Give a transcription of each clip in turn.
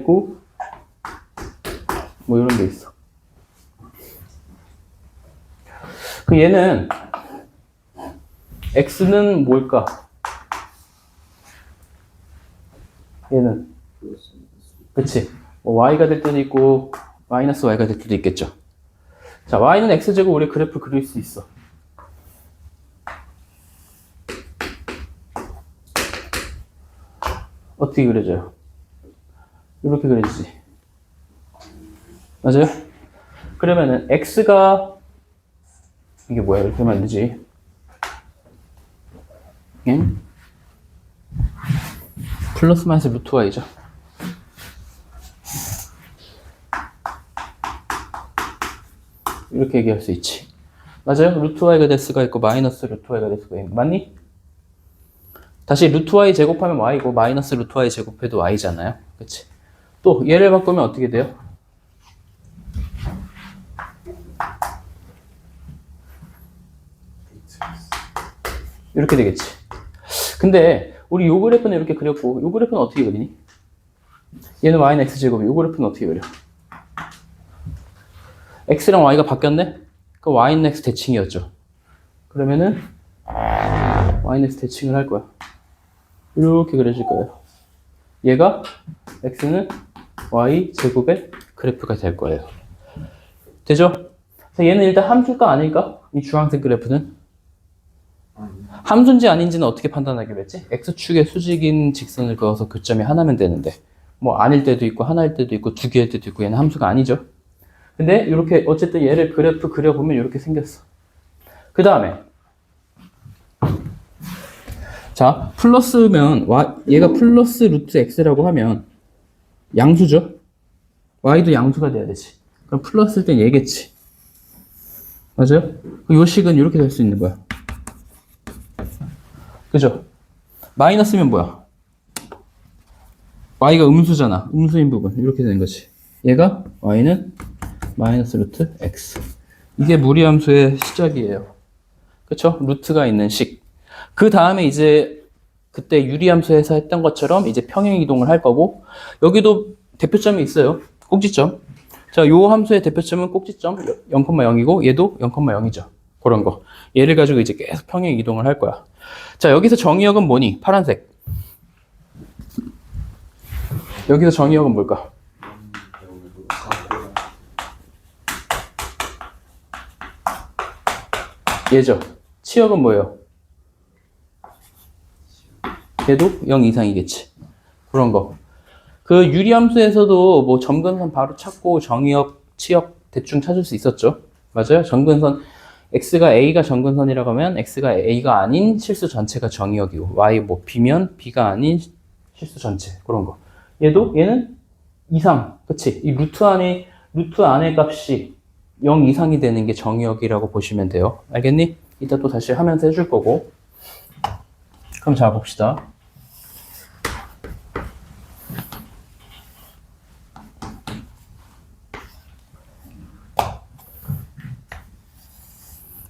되고 뭐 이런 게 있어. 그 얘는 x는 뭘까? 얘는 그치? 뭐 y가 될 때도 있고 마이너스 y가 될 때도 있겠죠. 자, y는 x제곱 우리 그래프 그릴 수 있어. 어떻게 그려져요? 이렇게 그려지지. 맞아요? 그러면은 x가 이게 뭐야? 이렇게 하면 안 되지. 응? 플러스 마이너스 루트 y죠. 이렇게 얘기할 수 있지. 맞아요? 루트 y가 될 수가 있고 마이너스 루트 y가 될 수가 있고 맞니? 다시 루트 y 제곱하면 y고 마이너스 루트 y 제곱해도 y잖아요. 그치? 또 얘를 바꾸면 어떻게 돼요? 이렇게 되겠지. 근데 우리 요 그래프는 이렇게 그렸고 요 그래프는 어떻게 그리니? 얘는 y는 x제곱이 요 그래프는 어떻게 그려? x랑 y가 바뀌었네? 그 y는 x 대칭이었죠. 그러면은 y는 x 대칭을 할 거야. 이렇게 그려질 거예요. 얘가 x는 y 제곱의 그래프가 될 거예요. 되죠? 얘는 일단 함수일까 아닐까? 이 주황색 그래프는 함수인지 아닌지는 어떻게 판단하기로 했지? x축에 수직인 직선을 그어서 교점이 하나면 되는데 뭐 아닐 때도 있고 하나일 때도 있고 두 개일 때도 있고 얘는 함수가 아니죠. 근데 이렇게 어쨌든 얘를 그래프 그려보면 이렇게 생겼어. 그 다음에 자 플러스면 얘가 플러스 루트 x라고 하면 양수죠. y도 양수가 돼야 되지. 그럼 플러스일 땐 얘겠지. 맞아요? 요 식은 이렇게 될 수 있는 거야. 그죠? 마이너스면 뭐야? y가 음수잖아. 음수인 부분. 이렇게 되는 거지. 얘가 y는 마이너스 루트 x. 이게 무리함수의 시작이에요. 그쵸? 루트가 있는 식. 그 다음에 이제 그때 유리함수에서 했던 것처럼 이제 평행 이동을 할 거고 여기도 대표점이 있어요. 꼭지점. 자, 요 함수의 대표점은 꼭지점 0,0이고 얘도 0,0이죠. 그런 거. 얘를 가지고 이제 계속 평행 이동을 할 거야. 자, 여기서 정의역은 뭐니? 파란색. 여기서 정의역은 뭘까? 얘죠. 치역은 뭐예요? 얘도 0 이상이겠지. 그런 거. 그 유리함수에서도 뭐 점근선 바로 찾고 정의역, 치역 대충 찾을 수 있었죠. 맞아요? 점근선 x가 a가 점근선이라고 하면 x가 a가 아닌 실수 전체가 정의역이고 y 뭐 b면 b가 아닌 실수 전체 그런 거. 얘는 이상, 그치? 이 루트 안의 값이 0 이상이 되는 게 정의역이라고 보시면 돼요. 알겠니? 이따 또 다시 하면서 해줄 거고. 그럼 자 봅시다.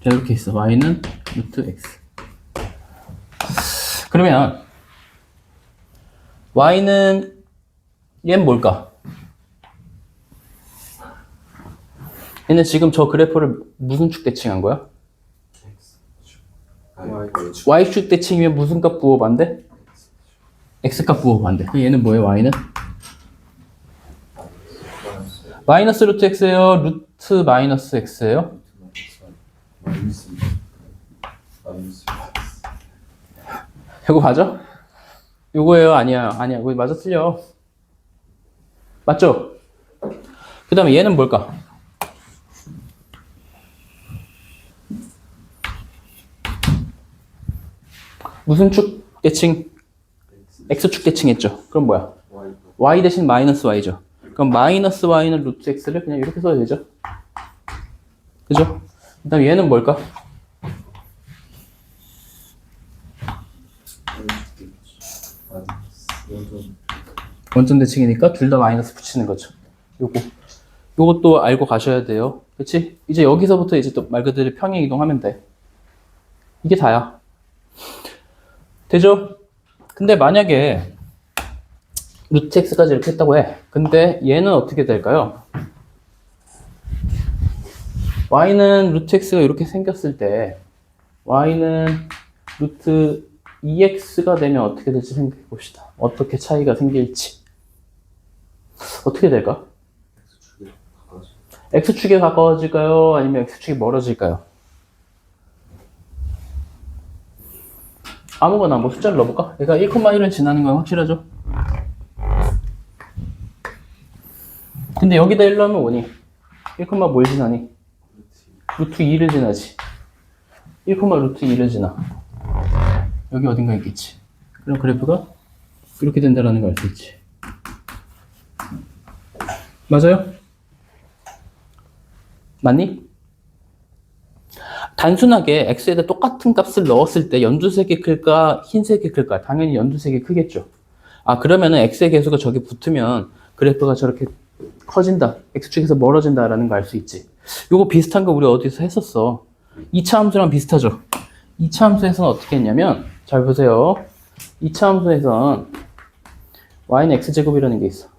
자, 이렇게 있어. y는 루트 x. 그러면 y는 얘는 뭘까? 얘는 지금 저 그래프를 무슨 축 대칭한 거야? y축 대칭이면 무슨 값 부호반대? x값 부호반대. 얘는 뭐예요? y는? 마이너스 루트 x예요? 루트 마이너스 x예요? 이거 맞아? 요거예요? 아니야. 이거 맞아 틀려. 맞죠? 그 다음에 얘는 뭘까? 무슨 축 대칭? x축 대칭했죠. 그럼 뭐야? y 대신 마이너스 y죠. 그럼 마이너스 y는 루트 x를 그냥 이렇게 써도 되죠. 그죠? 그 다음에 얘는 뭘까? 원점 대칭이니까 둘 다 마이너스 붙이는 거죠. 요것도 알고 가셔야 돼요. 그치? 이제 여기서부터 이제 또 말 그대로 평행 이동하면 돼. 이게 다야. 되죠? 근데 만약에 루트 x까지 이렇게 했다고 해. 근데 얘는 어떻게 될까요? y는 루트 x가 이렇게 생겼을 때 y는 루트 2x가 되면 어떻게 될지 생각해 봅시다. 어떻게 차이가 생길지. 어떻게 될까? x축에 가까워질까요? 아니면 x축이 멀어질까요? 아무거나 뭐 숫자를 넣어볼까? 얘가 1,1을 지나는 건 확실하죠? 근데 여기다 1 넣으면 뭐니? 1, 뭘 지나니? 루트 2를 지나지. 1, 루트 2를 지나. 여기 어딘가 있겠지. 그럼 그래프가 이렇게 된다라는 걸 알 수 있지. 맞아요? 맞니? 단순하게 x에다 똑같은 값을 넣었을 때 연두색이 클까 흰색이 클까? 당연히 연두색이 크겠죠. 아, 그러면은 x의 개수가 저기 붙으면 그래프가 저렇게 커진다, x축에서 멀어진다라는 거 알 수 있지. 요거 비슷한 거 우리 어디서 했었어. 2차 함수랑 비슷하죠. 2차 함수에서는 어떻게 했냐면, 잘 보세요. 2차 함수에선 y는 x제곱이라는 게 있어.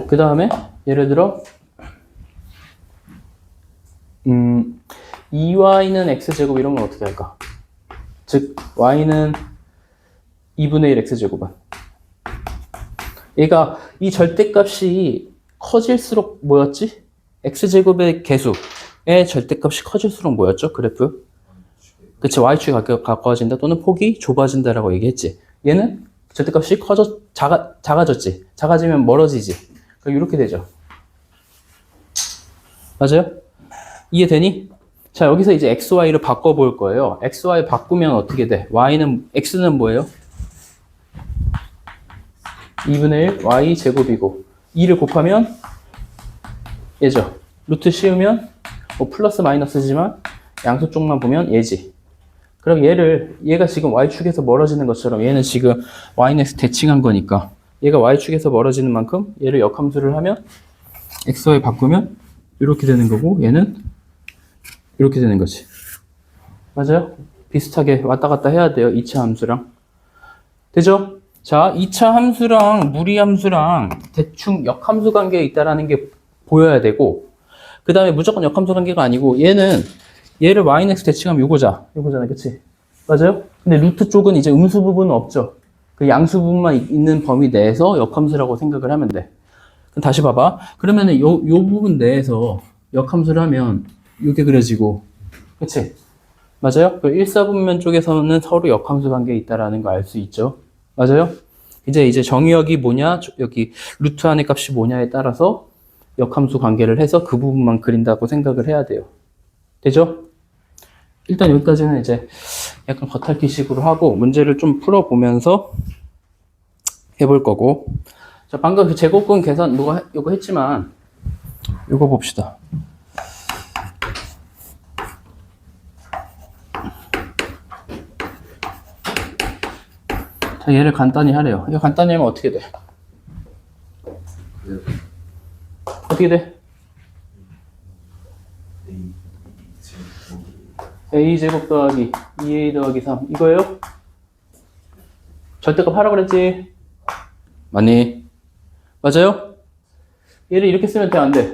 그 다음에 예를 들어 2y는 x제곱 이런 건 어떻게 할까? 즉 y는 2분의 1 x제곱은, 얘가 이 절대값이 커질수록 뭐였지? x제곱의 개수의 절대값이 커질수록 뭐였죠? 그래프? 그치, y축이 가까워진다 또는 폭이 좁아진다라고 얘기했지. 얘는 절대값이 작아졌지. 작아지면 멀어지지. 그럼 이렇게 되죠. 맞아요? 이해되니? 자, 여기서 이제 xy를 바꿔볼 거예요. xy 바꾸면 어떻게 돼? x는 뭐예요? 2분의 1 y 제곱이고 2를 곱하면 얘죠. 루트 씌우면 뭐 플러스 마이너스지만 양수 쪽만 보면 얘지. 그럼 얘가 지금 y축에서 멀어지는 것처럼 얘는 지금 y는 x 대칭한 거니까 얘가 y축에서 멀어지는 만큼 얘를 역함수를 하면 xy 바꾸면 이렇게 되는 거고 얘는 이렇게 되는 거지. 맞아요? 비슷하게 왔다 갔다 해야 돼요. 2차 함수랑. 되죠? 자, 2차 함수랑 무리함수랑 대충 역함수 관계에 있다라는 게 보여야 되고, 그 다음에 무조건 역함수 관계가 아니고 얘를 yx 대칭하면 요거잖아. 그치? 맞아요? 근데 루트 쪽은 이제 음수 부분은 없죠. 그 양수 부분만 있는 범위 내에서 역함수라고 생각을 하면 돼. 그럼 다시 봐봐. 그러면은 요 부분 내에서 역함수를 하면 요게 그려지고, 그치? 맞아요? 그 1사분면 쪽에서는 서로 역함수 관계에 있다라는 거 알 수 있죠. 맞아요? 이제 정의역이 뭐냐, 여기 루트 안의 값이 뭐냐에 따라서 역함수 관계를 해서 그 부분만 그린다고 생각을 해야 돼요. 되죠? 일단 여기까지는 이제 약간 겉핥기식으로 하고 문제를 좀 풀어보면서 해볼 거고. 자, 방금 그 제곱근 계산 요거 했지만 요거 봅시다. 자, 얘를 간단히 하래요. 이거 간단히 하면 어떻게 돼? 어떻게 돼? a제곱 더하기 2a 더하기 3 이거예요? 절대값 하라고 그랬지? 맞니? 맞아요? 얘를 이렇게 쓰면 돼, 안 돼?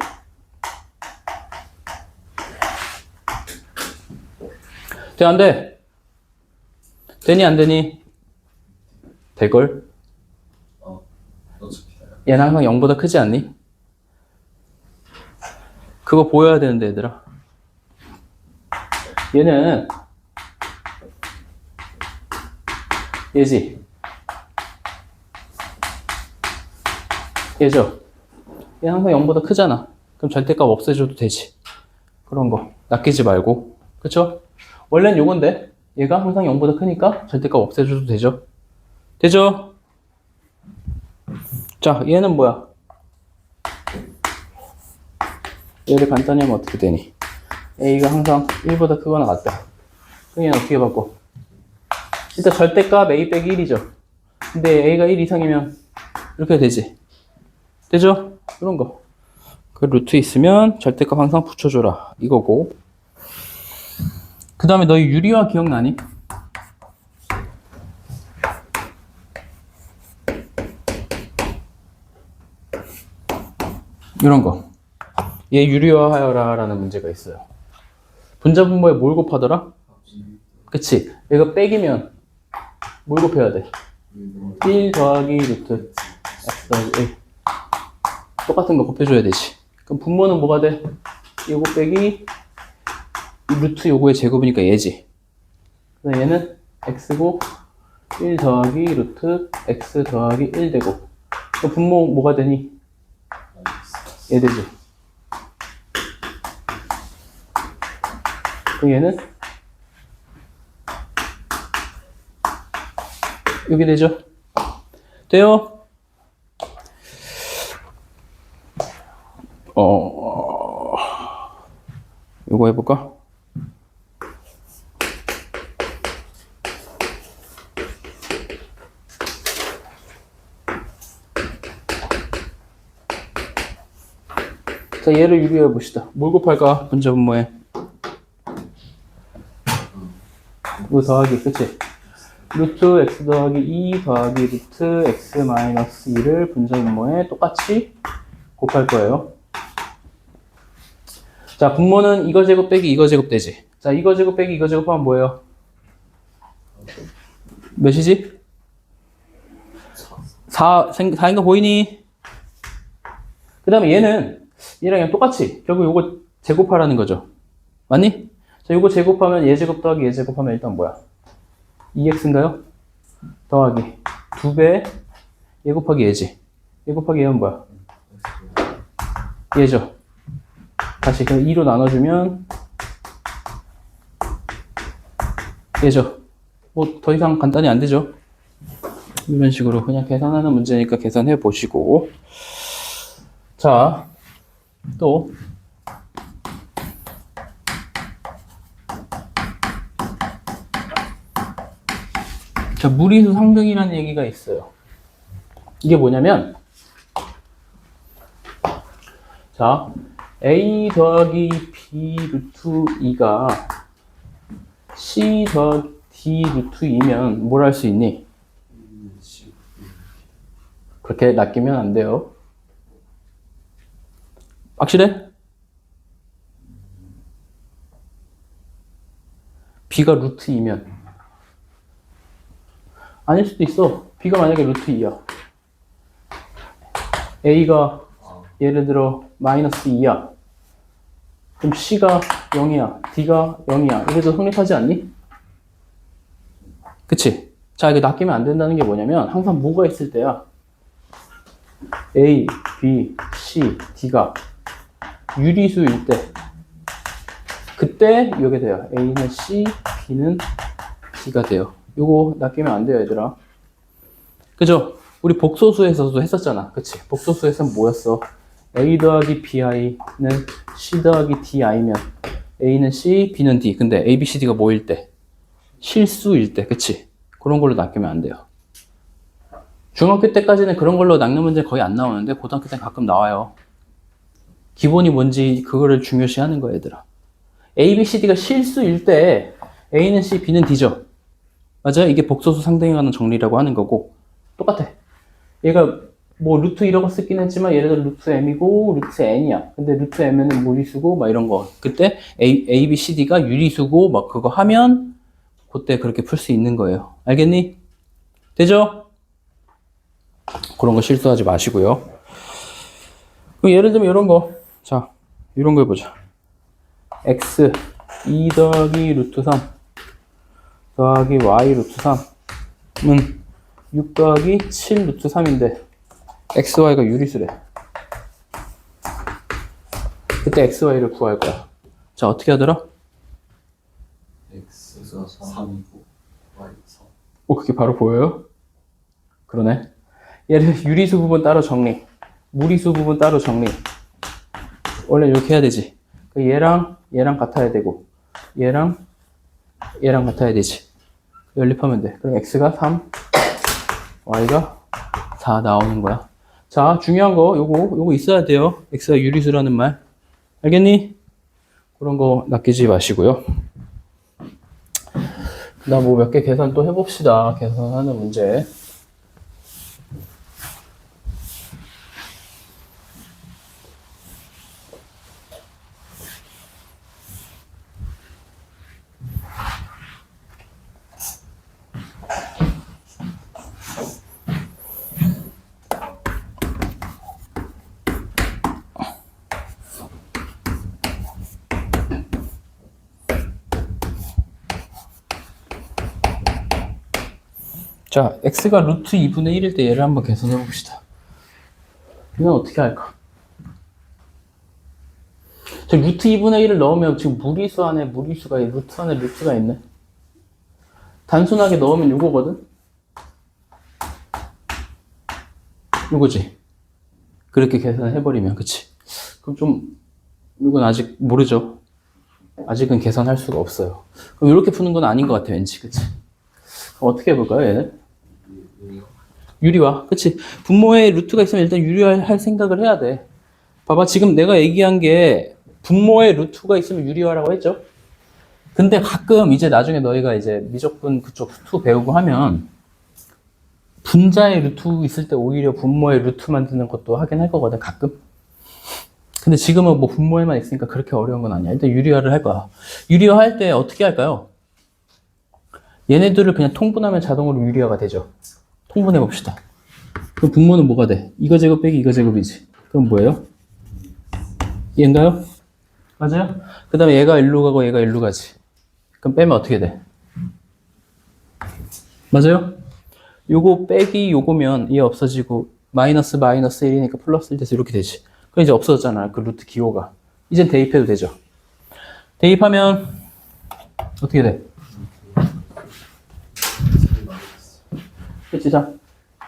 돼, 안 돼? 되니, 안 되니? 될걸? 얘는 항상 0보다 크지 않니? 그거 보여야 되는데, 얘들아. 얘는 얘지. 얘죠. 얘 항상 0보다 크잖아. 그럼 절대값 없애줘도 되지. 그런 거 낚이지 말고. 그쵸? 원래는 요건데 얘가 항상 0보다 크니까 절대값 없애줘도 되죠. 되죠? 자, 얘는 뭐야? 얘를 간단히 하면 어떻게 되니? a가 항상 1보다 크거나 같다. 그럼 얘는 어떻게 바꿔? 일단 절대값 a 빼기 1이죠. 근데 a가 1 이상이면 이렇게 되지. 되죠? 이런 거. 그 루트 있으면 절대값 항상 붙여줘라. 이거고. 그 다음에 너희 유리화 기억나니? 이런 거. 얘 유리화하여라 라는 문제가 있어요. 분자분모에 뭘 곱하더라? 그치? 얘가 빼기면 뭘 곱해야 돼? 1 더하기 루트 x 더하기 1. 똑같은 거 곱해줘야 되지. 그럼 분모는 뭐가 돼? 요거 빼기 루트 요거의 제곱이니까 얘지. 그래서 얘는 x고 1 더하기 루트 x 더하기 1 되고. 그럼 분모 뭐가 되니? 얘 되지. 그럼 얘는 여기 되죠? 돼요? 이거 해볼까? 자, 얘를 유리해 봅시다. 뭘 곱할까? 분자분모에. 이거 더하기, 그치? 루트 x 더하기 2 더하기 루트 x 마이너스 2를 분자분모에 똑같이 곱할 거예요. 자, 분모는 이거 제곱 빼기 이거 제곱 되지. 자, 이거 제곱 빼기 이거 제곱하면 뭐예요? 몇이지? 4인 거 보이니? 그 다음에 얘랑 그냥 똑같이 결국 요거 제곱하라는 거죠. 맞니? 자, 요거 제곱하면 얘 제곱 더하기 얘 제곱하면 일단 뭐야? 2x인가요? 더하기 2배 얘 곱하기 얘지. 얘 곱하기 얘는 뭐야? 얘죠. 다시 그럼 2로 나눠주면 얘죠. 뭐 더 이상 간단히 안 되죠. 이런 식으로 그냥 계산하는 문제니까 계산해 보시고. 자, 또 자, 무리수 상등이라는 얘기가 있어요. 이게 뭐냐면, 자, a 더하기 b 루트 2가 c 더하기 d 루트 2면 뭘 할 수 있니? 그렇게 낚이면 안 돼요. 확실해? b가 루트 2면 아닐 수도 있어. b가 만약에 루트 2야. a가 예를 들어 마이너스 2야. 그럼 c가 0이야. d가 0이야. 이래도 성립하지 않니? 그치? 자, 이거 낚이면 안 된다는 게 뭐냐면 항상 뭐가 있을 때야. a, b, c, d가 유리수일 때 그때 이게 돼요. a는 c, b는 d가 돼요. 요거 낚이면 안 돼요, 얘들아. 그죠? 우리 복소수에서도 했었잖아. 그치? 복소수에서는 뭐였어? a 더하기 bi는 c 더하기 di면 a는 c, b는 d. 근데 a, b, c, d가 뭐일 때? 실수일 때. 그치? 그런 걸로 낚이면 안 돼요. 중학교 때까지는 그런 걸로 낚는 문제 거의 안 나오는데 고등학교 때는 가끔 나와요. 기본이 뭔지 그거를 중요시 하는 거야, 얘들아. a, b, c, d가 실수일 때 a는 c, b는 d죠. 맞아요? 이게 복소수 상등에 관한 정리라고 하는 거고 똑같아. 얘가 뭐 루트 이라고 쓰긴 했지만 예를 들어 루트 m이고 루트 n이야. 근데 루트 m은 무리수고 막 이런 거. 그때 a, b, c, d가 유리수고 막 그거 하면 그때 그렇게 풀 수 있는 거예요. 알겠니? 되죠? 그런 거 실수하지 마시고요. 그럼 예를 들면 이런 거. 자, 이런 거 해보자. x 2 더하기 루트 3 더하기 y 루트 3은 6 더하기 7 루트 3인데 x, y가 유리수래. 그때 x, y를 구할 거야. 자, 어떻게 하더라? x가 3이고 y 3. 오, 그게 바로 보여요? 그러네. 얘를 유리수 부분 따로 정리, 무리수 부분 따로 정리. 원래 이렇게 해야 되지. 얘랑 얘랑 같아야 되고 얘랑 얘랑 같아야 되지. 연립하면 돼. 그럼 x가 3, y가 4 나오는 거야. 자, 중요한 거 요거 있어야 돼요. x가 유리수라는 말. 알겠니? 그런 거 낚이지 마시고요. 그다음 뭐 몇 개 계산 또 해봅시다. 계산하는 문제. 자, x가 루트 2분의 1일 때 얘를 한번 계산해 봅시다. 이건 어떻게 할까? 저 루트 2분의 1을 넣으면 지금 무리수 안에 무리수가, 루트 안에 루트가 있네. 단순하게 넣으면 이거거든? 이거지? 그렇게 계산해버리면, 그치? 그럼 좀, 이건 아직 모르죠? 아직은 계산할 수가 없어요. 그럼 이렇게 푸는 건 아닌 것 같아, 왠지, 그치? 그럼 어떻게 해볼까요, 얘는? 유리화, 그치? 분모에 루트가 있으면 일단 유리화할 생각을 해야 돼. 봐봐, 지금 내가 얘기한 게 분모에 루트가 있으면 유리화라고 했죠? 근데 가끔 이제 나중에 너희가 이제 미적분 그쪽 2 배우고 하면 분자에 루트 있을 때 오히려 분모에 루트 만드는 것도 하긴 할 거거든, 가끔. 근데 지금은 뭐 분모에만 있으니까 그렇게 어려운 건 아니야. 일단 유리화를 할 거야. 유리화 할 때 어떻게 할까요? 얘네들을 그냥 통분하면 자동으로 유리화가 되죠. 통분해 봅시다. 그럼 분모는 뭐가 돼? 이거 제곱 빼기 이거 제곱이지. 그럼 뭐예요? 얘인가요? 맞아요? 그 다음에 얘가 일로 가고 얘가 일로 가지. 그럼 빼면 어떻게 돼? 맞아요? 요거 빼기 요거면 얘 없어지고 마이너스 1이니까 플러스 1 돼서 이렇게 되지. 그럼 이제 없어졌잖아. 그 루트 기호가. 이젠 대입해도 되죠. 대입하면 어떻게 돼? 그치? 자,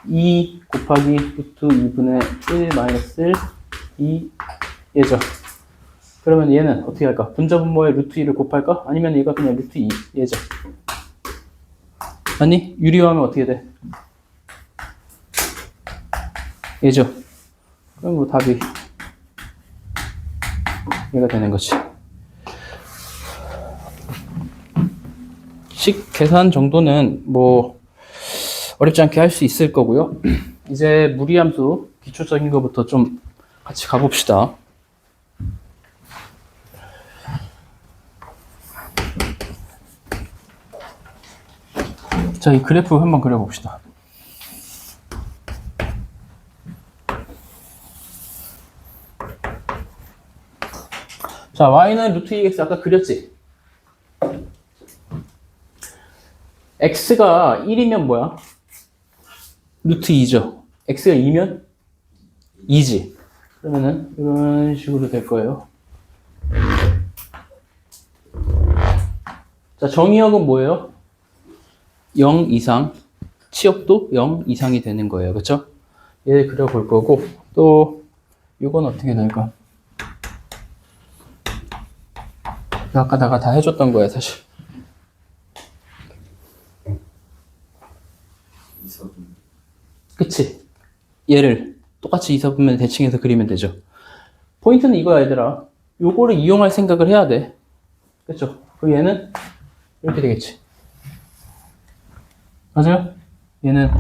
2 곱하기 루트 2분의 1 마이너스 1 2 얘죠. 그러면 얘는 어떻게 할까? 분자 분모에 루트 2를 곱할까? 아니면 얘가 그냥 루트 2 얘죠. 아니, 유리화하면 어떻게 돼? 얘죠. 그럼 뭐 답이 얘가 되는 거지. 식 계산 정도는 뭐 어렵지 않게 할 수 있을 거고요. 이제 무리함수 기초적인 것부터 좀 같이 가봅시다. 자, 이 그래프 한번 그려봅시다. 자, y는 루트 2x 아까 그렸지? x가 1이면 뭐야? 루트 2죠. x가 2면 2지. 그러면은 이런 식으로 될 거예요. 자, 정의역은 뭐예요? 0 이상, 치역도 0 이상이 되는 거예요. 그쵸? 얘 그려볼 거고, 또 이건 어떻게 될까? 아까 내가 다 해줬던 거야, 사실. 그치? 얘를 똑같이 이사분면 대칭해서 그리면 되죠. 포인트는 이거야, 얘들아. 요거를 이용할 생각을 해야 돼. 그쵸? 그럼 얘는 이렇게 되겠지. 맞아요? 얘는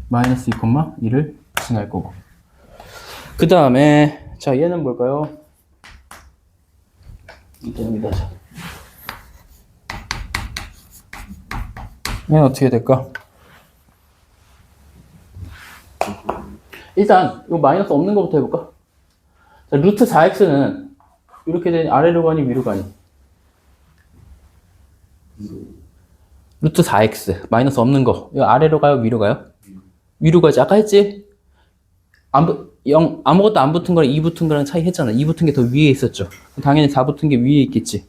마이너스 2,2를 지날 거고. 그 다음에, 자, 얘는 뭘까요? 이점이다. 얘는 어떻게 될까? 일단 이거 마이너스 없는 것부터 해볼까? 자, 루트 4x는 이렇게 되니 아래로 가니 위로 가니? 루트 4x 마이너스 없는 거 이거 아래로 가요 위로 가요? 위로 가지. 아까 했지? 아무것도 안 붙은 거랑 2 붙은 거랑 차이 했잖아. 2 붙은 게 더 위에 있었죠. 당연히 4 붙은 게 위에 있겠지.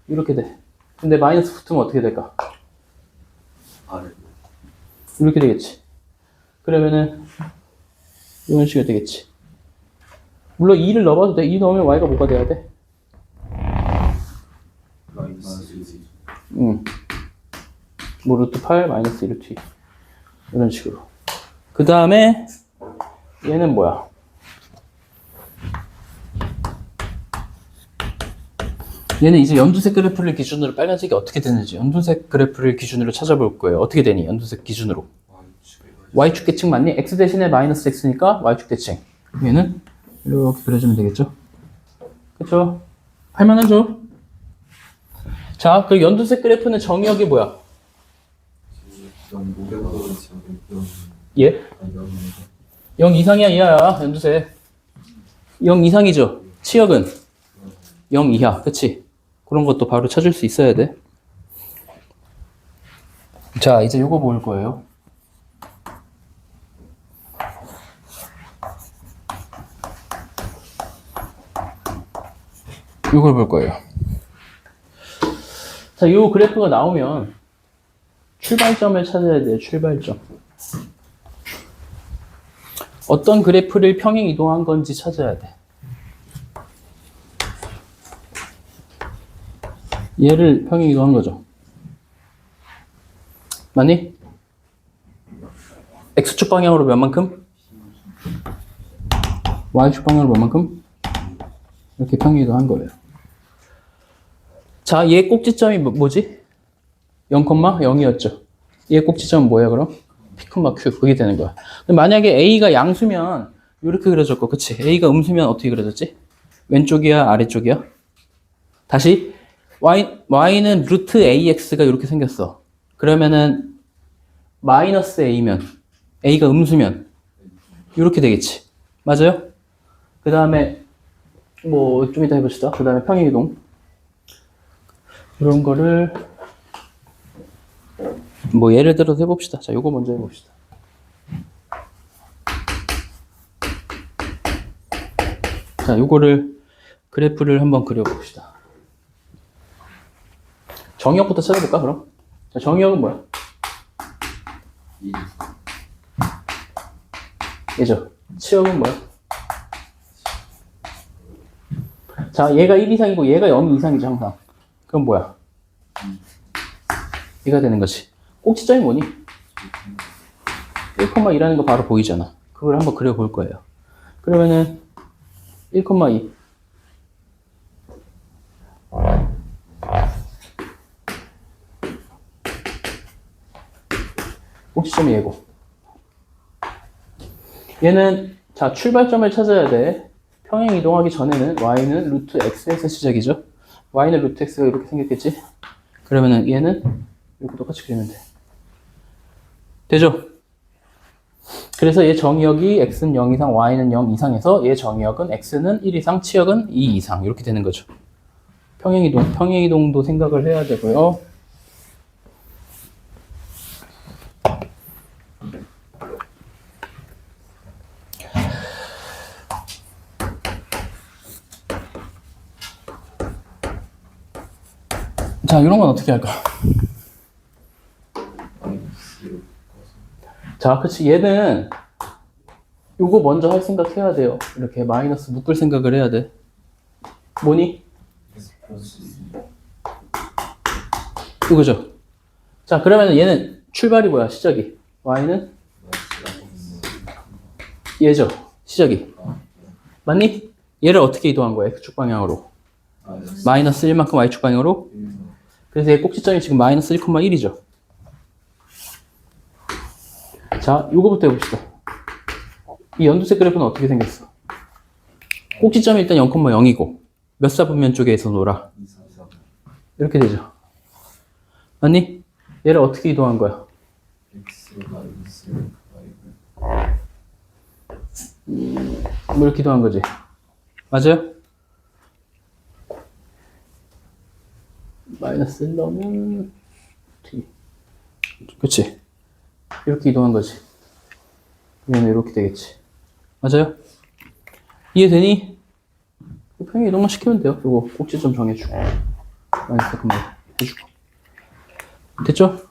이렇게 돼. 근데 마이너스 붙으면 어떻게 될까? 아래. 이렇게 되겠지. 그러면은 이런 식으로 되겠지. 물론 2를 넣어봐도 돼. 2 넣으면 y가 뭐가 돼야 돼? 마이너스 1. 뭐 루트 8 마이너스 1 루트 2 이런 식으로. 그 다음에 얘는 뭐야? 얘는 이제 연두색 그래프를 기준으로 빨간색이 어떻게 되는지 연두색 그래프를 기준으로 찾아볼 거예요. 어떻게 되니? 연두색 기준으로. y축 대칭 맞니? x 대신에 마이너스 x니까 y축 대칭. 얘는 이렇게 그려주면 되겠죠? 그쵸? 할만하죠? 자, 그 연두색 그래프는 정의역이 뭐야? 0 예? 0 이상이야 이하야 연두색. 0 이상이죠? 치역은 0 이하. 그치? 그런 것도 바로 찾을 수 있어야 돼. 자, 이제 요거 볼 거예요. 요걸 볼 거예요. 자, 요 그래프가 나오면 출발점을 찾아야 돼요. 출발점. 어떤 그래프를 평행 이동한 건지 찾아야 돼. 얘를 평행 이동한 거죠. 맞니? X축 방향으로 몇 만큼? Y축 방향으로 몇 만큼? 이렇게 평행 이동한 거예요. 자, 얘 꼭지점이 뭐지? 0,0이었죠. 얘 꼭지점은 뭐야, 그럼? P, Q. 그게 되는 거야. 근데 만약에 A가 양수면 이렇게 그려졌고, 그치? A가 음수면 어떻게 그려졌지? 왼쪽이야, 아래쪽이야? 다시 Y는 루트 AX가 이렇게 생겼어. 그러면은 마이너스 A면 A가 음수면 이렇게 되겠지. 맞아요? 그 다음에 뭐 좀 이따 해봅시다. 그 다음에 평행이동 이런 거를 뭐 예를 들어서 해봅시다. 자, 요거 먼저 해봅시다. 자, 요거를 그래프를 한번 그려봅시다. 정의역부터 찾아볼까, 그럼? 자, 정의역은 뭐야? 1. 얘죠. 치역은 뭐야? 자, 얘가 1 이상이고 얘가 0 이상이죠, 항상. 그럼 뭐야? 얘가 되는 거지. 꼭지점이 뭐니? 1,2라는 거 바로 보이잖아. 그걸 한번 그려볼 거예요. 그러면은 1,2 꼭지점이 얘고, 얘는 자 출발점을 찾아야 돼. 평행 이동하기 전에는 y는 루트 x에서 시작이죠. y는 루트 x가 이렇게 생겼겠지. 그러면은 얘는 이렇게 똑같이 그리면 돼. 되죠? 그래서 얘 정의역이 x는 0 이상, y는 0 이상에서 얘 정의역은 x는 1 이상, 치역은 2 이상 이렇게 되는 거죠. 평행이동도 생각을 해야 되고요. 자, 이런 건 어떻게 할까? 자, 그치. 얘는 요거 먼저 할 생각 해야 돼요. 이렇게 마이너스 묶을 생각을 해야 돼. 뭐니? 이거죠. 자, 그러면 얘는 출발이 뭐야? 시작이. y는 얘죠. 시작이. 맞니? 얘를 어떻게 이동한 거야? x축 방향으로. 마이너스 1만큼 y축 방향으로. 그래서 얘 꼭지점이 지금 마이너스 1,1이죠. 자, 요거부터 해봅시다. 이 연두색 그래프는 어떻게 생겼어? 꼭지점이 일단 0,0이고 몇 사분면 쪽에서 놀아? 이렇게 되죠. 맞니? 얘를 어떻게 이동한 거야? 뭐 이렇게 이동한 거지. 맞아요? 마이너스 1 넣으면 t. 그치? 이렇게 이동한 거지. 얘는 이렇게 되겠지. 맞아요? 이해되니? 평행 이동만 시키면 돼요. 요거 꼭지점 정해주고 마이너스 금방 해주고. 됐죠?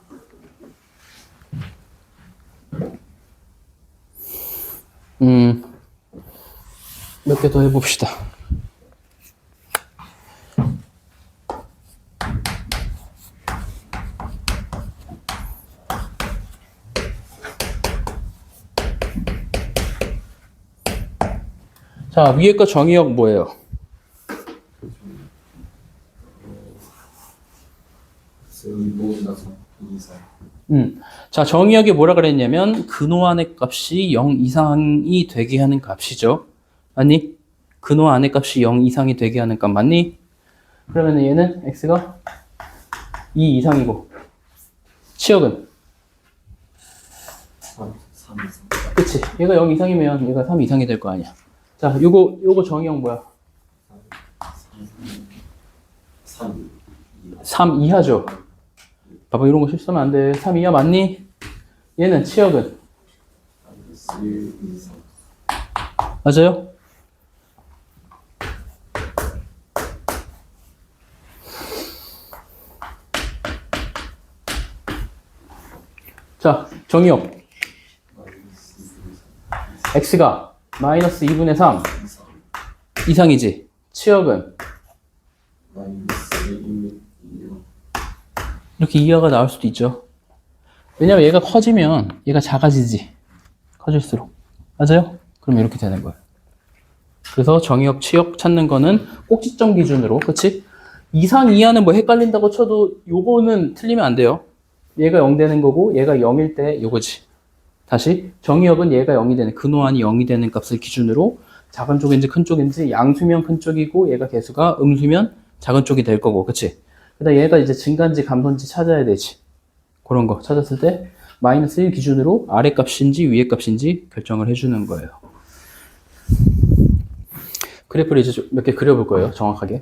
몇 개 더 해봅시다. 자, 위에 거 정의역 뭐예요? 자, 정의역이 뭐라 그랬냐면 근호 안의 값이 0 이상이 되게 하는 값이죠. 맞니? 근호 안의 값이 0 이상이 되게 하는 값 맞니? 그러면 얘는 x가 2 이상이고 치역은? 3 이상. 그치? 얘가 0 이상이면 얘가 3 이상이 될 거 아니야. 자, 요거 정의역 뭐야? 3 3 이하죠. 봐봐, 이런 거 실수하면 안 돼. 3, 2야, 맞니? 얘는 치역은? 마이너스 1, 2, 3. 맞아요? 자, 정의역. 마이너스 2, x가 마이너스 2분의 3 2, 3. 이상이지. 치역은? 마이너스 1, 2, 이렇게 이하가 나올 수도 있죠. 왜냐면 얘가 커지면 얘가 작아지지. 커질수록. 맞아요? 그럼 이렇게 되는 거예요. 그래서 정의역, 치역 찾는 거는 꼭지점 기준으로, 그치? 이상, 이하는 뭐 헷갈린다고 쳐도 요거는 틀리면 안 돼요. 얘가 0 되는 거고 얘가 0일 때 요거지. 다시 정의역은 얘가 0이 되는, 근호한이 0이 되는 값을 기준으로 작은 쪽인지 큰 쪽인지 양수면 큰 쪽이고 얘가 개수가 음수면 작은 쪽이 될 거고, 그치? 그다음 얘가 이제 증가인지 감소인지 찾아야 되지. 그런 거 찾았을 때 마이너스 1 기준으로 아래 값인지 위에 값인지 결정을 해주는 거예요. 그래프를 이제 몇 개 그려볼 거예요, 정확하게.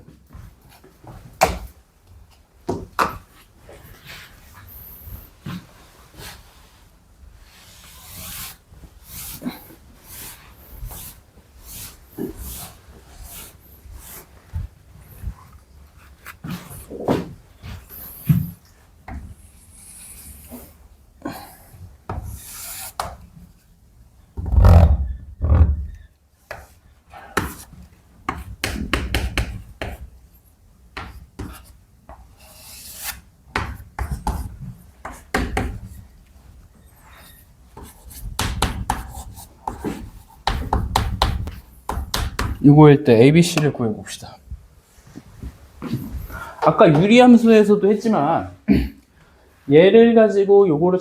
이거일 때 ABC를 구해봅시다. 아까 유리함수에서도 했지만 얘를 가지고 요거를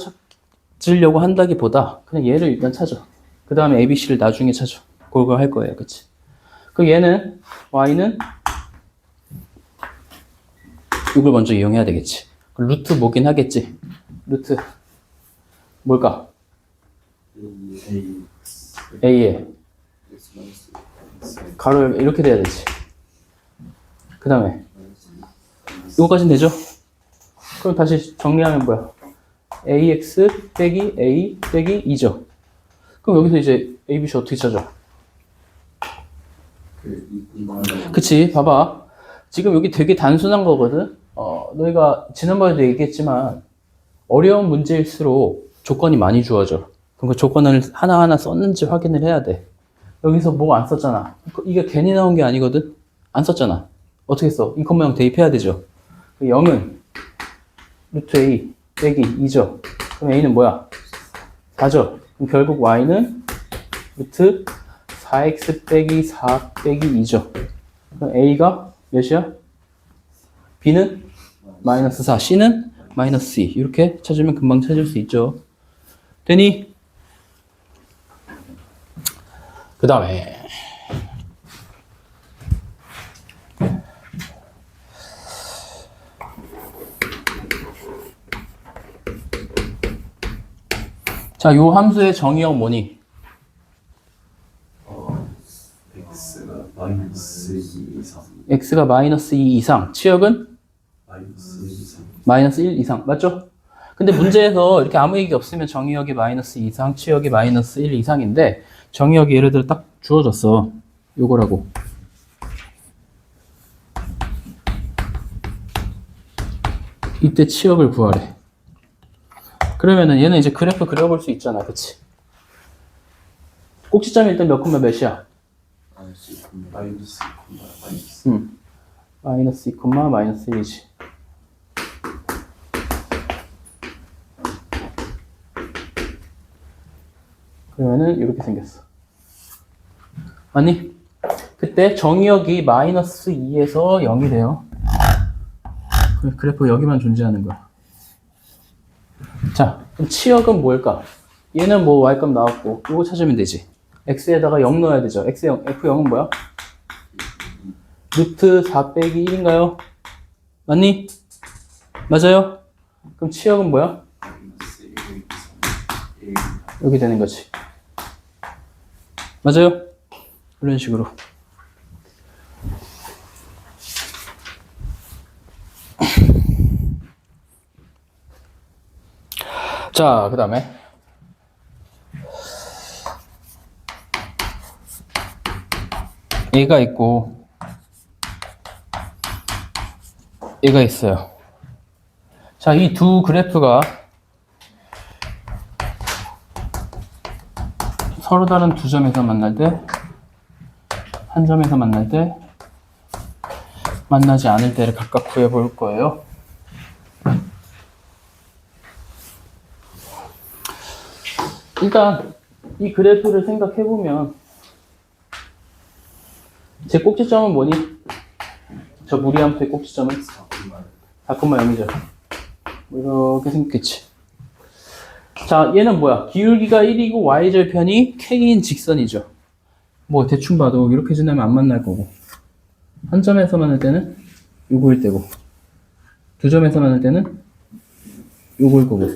찾으려고 한다기보다 그냥 얘를 일단 찾아. 그 다음에 ABC를 나중에 찾아. 그걸 할 거예요. 그치? 그 얘는 Y는 이걸 먼저 이용해야 되겠지. 루트 뭐긴 하겠지. 루트 뭘까? A에 가로 이렇게 돼야 되지. 그 다음에 이거까지는 되죠? 그럼 다시 정리하면 뭐야? AX 빼기 A 빼기 2죠. 그럼 여기서 이제 ABC 어떻게 찾아? 그치, 봐봐. 지금 여기 되게 단순한 거거든? 너희가 지난번에도 얘기했지만 어려운 문제일수록 조건이 많이 주어져. 그럼 그 조건을 하나하나 썼는지 확인을 해야 돼. 여기서 뭐 안 썼잖아. 이게 괜히 나온 게 아니거든? 안 썼잖아. 어떻게 써? 이 컴마 0 대입해야 되죠. 0은 루트 A 빼기 2죠. 그럼 A는 뭐야? 4죠. 그럼 결국 Y는 루트 4X 빼기 4 빼기 2죠. 그럼 A가 몇이야? B는 마이너스 4, C는 마이너스 2. 이렇게 찾으면 금방 찾을 수 있죠. 되니? 그 다음에 자, 요 함수의 정의역 뭐니? X가 마이너스 2 이상. x가 마이너스 2 이상, 치역은 마이너스 1 이상. 마이너스 1 이상, 맞죠? 근데 문제에서 이렇게 아무 얘기 없으면 정의역이 마이너스 2 이상, 치역이 마이너스 1 이상인데 정의역이 예를 들어 딱 주어졌어. 요거라고. 이때 치역을 구하래. 그러면은 얘는 이제 그래프 그려볼 수 있잖아, 그치? 꼭지점이 일단 몇 콤마 몇이야? 마이너스 마이너스 2 콤마 마이너스 1이지. 그러면은 이렇게 생겼어. 아니, 그때 정의역이 마이너스 2에서 0이 돼요. 그래프 여기만 존재하는 거야. 자, 그럼 치역은 뭘까? 얘는 뭐 y값 나왔고 이거 찾으면 되지. x에다가 0 넣어야 되죠. x0, f0은 뭐야? 루트 4 빼기 1인가요? 맞니? 맞아요? 그럼 치역은 뭐야? 여기 되는 거지. 맞아요? 이런 식으로. 자, 그 다음에 얘가 있고 얘가 있어요. 자, 이 두 그래프가 서로 다른 두 점에서 만날 때, 한 점에서 만날 때, 만나지 않을 때를 각각 구해볼 거예요. 일단 이 그래프를 생각해보면 제 꼭지점은 뭐니? 저 무리함수의 꼭지점은 4,0이죠. 이렇게 생겼겠지. 자, 얘는 뭐야? 기울기가 1이고 y절편이 k인 직선이죠. 뭐 대충 봐도 이렇게 지나면 안 만날 거고, 한 점에서 만날 때는 요거일 때고, 두 점에서 만날 때는 요거일 거고,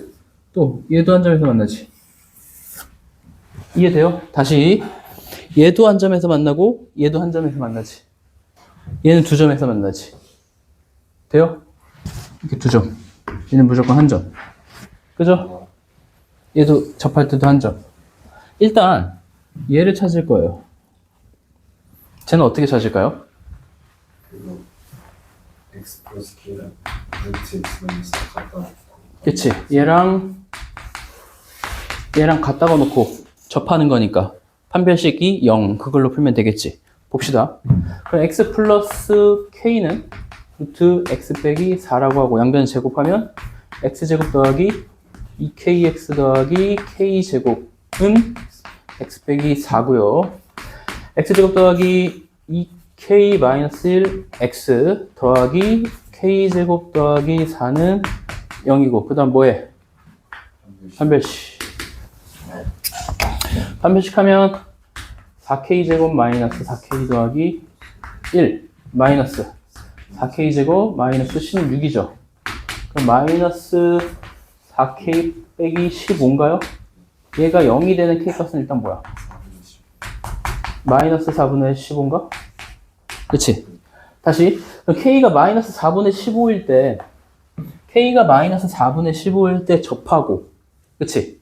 또 얘도 한 점에서 만나지. 이해돼요? 다시 얘도 한 점에서 만나고 얘도 한 점에서 만나지. 얘는 두 점에서 만나지. 돼요? 이렇게 두 점. 얘는 무조건 한 점. 그죠? 얘도 접할 때도 한 점. 일단 얘를 찾을 거예요. 쟤는 어떻게 찾을까요? 그거 x 플러스 k랑 루트 x 마이너스 갖다 놓고 그치? 얘랑 갖다가 놓고 접하는 거니까 판별식이 0 그걸로 풀면 되겠지. 봅시다. 그럼 x 플러스 k는 루트 x 빼기 4라고 하고 양변 제곱하면 x제곱 더하기 2kx 더하기 k제곱은 x 빼기 4고요. x제곱 더하기 2k 마이너스 1 x 더하기 k제곱 더하기 4는 0이고 그 다음 뭐해? 판별식. 판별식 하면 4k제곱 마이너스 4k 더하기 1 마이너스 4k제곱 마이너스 16이죠. 그럼 마이너스 4k 빼기 15인가요? 얘가 0이 되는 k값은 일단 뭐야? 마이너스 4분의 15인가? 그치? 다시 그럼 k가 마이너스 4분의 15일 때 k가 마이너스 4분의 15일 때 접하고 그치?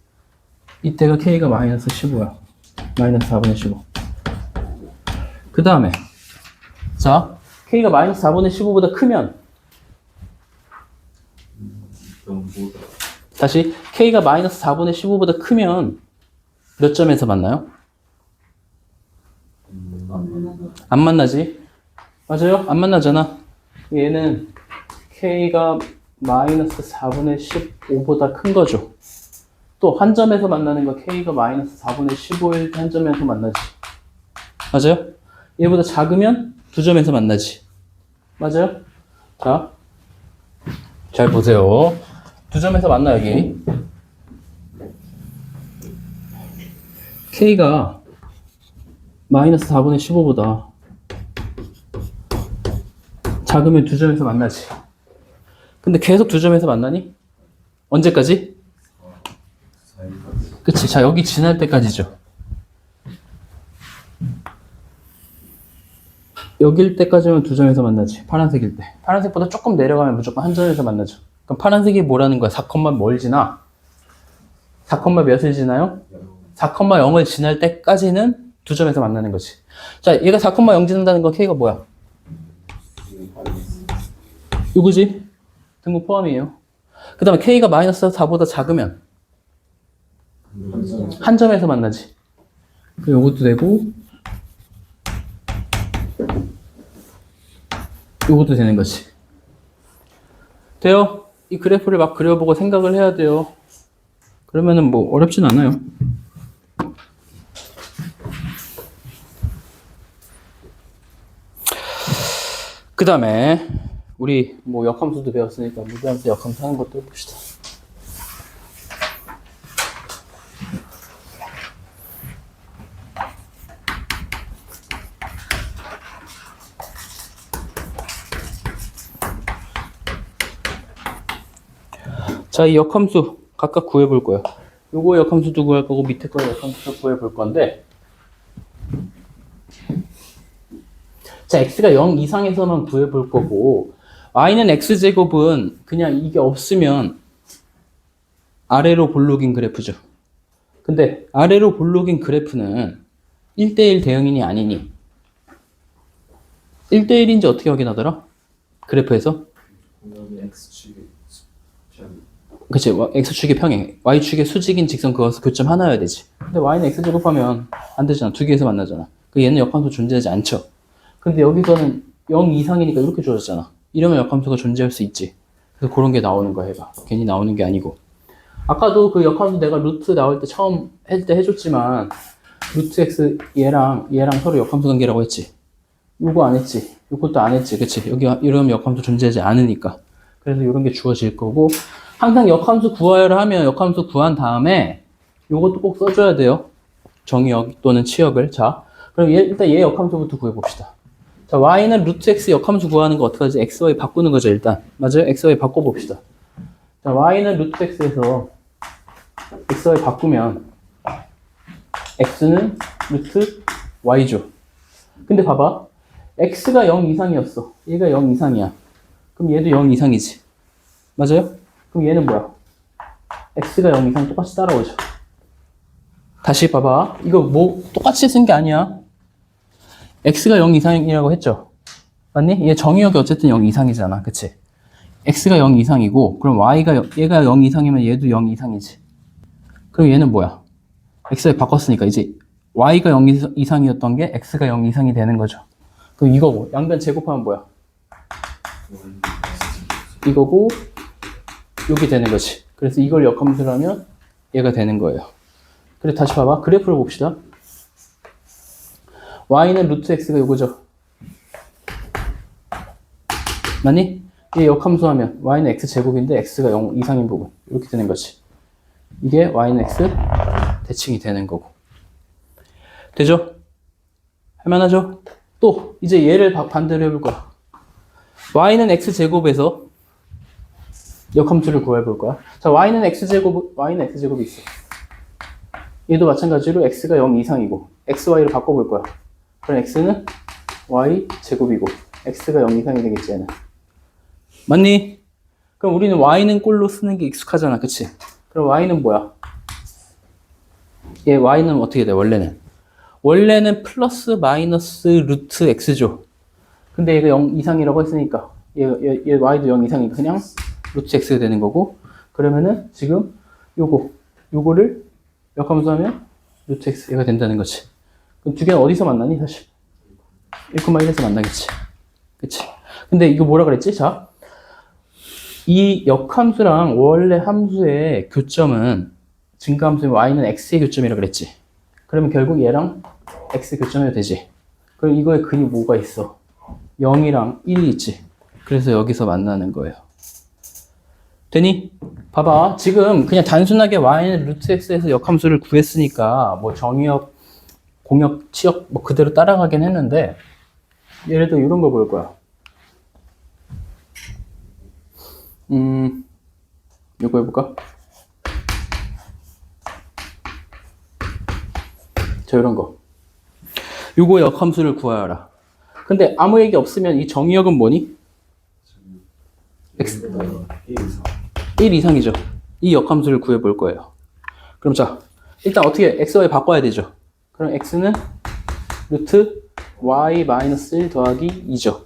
이때가 k가 마이너스 15야. 마이너스 4분의 15. 그 다음에 자 k가 마이너스 4분의 15보다 크면 영보다 다시 k가 마이너스 4분의 15보다 크면 몇 점에서 만나요? 안 만나지? 맞아요? 안 만나잖아. 얘는 k가 마이너스 4분의 15보다 큰 거죠. 또 한 점에서 만나는 거 k가 마이너스 4분의 15일 때 한 점에서 만나지. 맞아요? 얘보다 작으면 두 점에서 만나지. 맞아요? 자, 잘 보세요. 두 점에서 만나 여기. k가 마이너스 4분의 15보다 작으면 두 점에서 만나지. 근데 계속 두 점에서 만나니? 언제까지? 그치. 자, 여기 지날 때까지죠. 여길 때까지만 두 점에서 만나지. 파란색일 때. 파란색보다 조금 내려가면 무조건 한 점에서 만나죠. 그럼 파란색이 뭐라는 거야? 4, 뭘 지나? 4, 몇을 지나요? 4,0을 지날 때까지는 두 점에서 만나는 거지. 자, 얘가 4,0 지난다는 건 k가 뭐야? 이거지? 등급 포함이에요. 그 다음에 k가 마이너스 4보다 작으면 한 점에서 만나지. 요것도 되고 요것도 되는 거지. 돼요? 이 그래프를 막 그려보고 생각을 해야 돼요. 그러면은 뭐 어렵진 않아요. 그 다음에 우리 뭐 역함수도 배웠으니까 무리함수 역함수 하는 것도 해봅시다. 자, 이 역함수 각각 구해볼 거예요. 요거 역함수도 구할 거고 밑에 거 역함수도 구해볼 건데 자, x가 0 이상에서만 구해볼 거고 y는 x제곱은 그냥 이게 없으면 아래로 볼록인 그래프죠. 근데 아래로 볼록인 그래프는 1대1 대응인이 아니니 1대1인지 어떻게 확인하더라? 그래프에서? 공간이 x축이 그치, x축의 평행, y축의 수직인 직선 그것을 교점 하나여야 되지. 근데 y는 x제곱하면 안 되잖아. 두 개에서 만나잖아. 그 얘는 역함수 존재하지 않죠. 근데 여기서는 0 이상이니까 이렇게 주어졌잖아. 이러면 역함수가 존재할 수 있지. 그래서 그런 게 나오는 거야, 해봐. 괜히 나오는 게 아니고. 아까도 그 역함수 내가 루트 나올 때 처음 할 때 해줬지만 루트 x 얘랑 서로 역함수 관계라고 했지. 요거 안 했지. 요것도 안 했지. 그치? 여기 이러면 역함수 존재하지 않으니까. 그래서 이런 게 주어질 거고 항상 역함수 구하여를 하면 역함수 구한 다음에 요것도 꼭 써줘야 돼요. 정의역 또는 치역을. 자, 그럼 일단 얘 역함수부터 구해봅시다. 자, y는 루트 x 역함수 구하는 거 어떻게 하지? x, y 바꾸는 거죠, 일단. 맞아요? x, y 바꿔봅시다. 자, y는 루트 x에서 x, y 바꾸면 x는 루트 y죠. 근데 봐봐. x가 0 이상이었어. 얘가 0 이상이야. 그럼 얘도 0 이상이지. 맞아요? 그럼 얘는 뭐야? x가 0 이상 똑같이 따라오죠. 다시 봐봐. 이거 뭐 똑같이 쓴 게 아니야. x가 0 이상이라고 했죠. 맞니? 얘 정의역이 어쨌든 0 이상이잖아. 그치? x가 0 이상이고 그럼 얘가 0 이상이면 얘도 0 이상이지. 그럼 얘는 뭐야? x를 바꿨으니까 이제 y가 0 이상이었던 게 x가 0 이상이 되는 거죠. 그럼 이거고 양변 제곱하면 뭐야? 이거고 이게 되는 거지. 그래서 이걸 역함수로 하면 얘가 되는 거예요. 그래 다시 봐봐. 그래프를 봅시다. y는 루트 x가 이거죠. 맞니? 얘 역함수 하면 y는 x 제곱인데 x가 0 이상인 부분 이렇게 되는 거지. 이게 y는 x 대칭이 되는 거고. 되죠? 할만하죠? 또 이제 얘를 반대로 해볼 거야. y는 x 제곱에서 역함수를 구해볼 거야. 자, y는 x제곱이 있어. 얘도 마찬가지로 x가 0 이상이고 xy를 바꿔볼 거야. 그럼 x는 y 제곱이고 x가 0 이상이 되겠지, 얘는. 맞니? 그럼 우리는 y는 꼴로 쓰는 게 익숙하잖아, 그치? 그럼 y는 뭐야? 얘 y는 어떻게 돼, 원래는 플러스 마이너스 루트 x죠. 근데 얘가 0 이상이라고 했으니까 얘 y도 0 이상이니까 그냥 루트 x가 되는 거고, 그러면은 지금 요거를 역함수 하면 루트 x 얘가 된다는 거지. 그럼 두 개는 어디서 만나니, 사실? 1,1에서 만나겠지. 그치? 근데 이거 뭐라 그랬지? 자, 이 역함수랑 원래 함수의 교점은 증가함수인 y는 x의 교점이라 그랬지. 그러면 결국 얘랑 x 교점해도 되지. 그럼 이거의 근이 뭐가 있어? 0이랑 1이 있지. 그래서 여기서 만나는 거예요. 되니? 봐봐. 지금 그냥 단순하게 y는 루트 x에서 역함수를 구했으니까 뭐 정의역, 공역, 치역 뭐 그대로 따라가긴 했는데 예를 들어 이런 거 볼 거야. 이거 해볼까? 자, 이런 거. 요거 역함수를 구하여라. 근데 아무 얘기 없으면 이 정의역은 뭐니? x 1 이상이죠. 이 역함수를 구해볼 거예요. 그럼 자, 일단 어떻게 xy 바꿔야 되죠. 그럼 x는 루트 y 마이너스 1 더하기 2죠.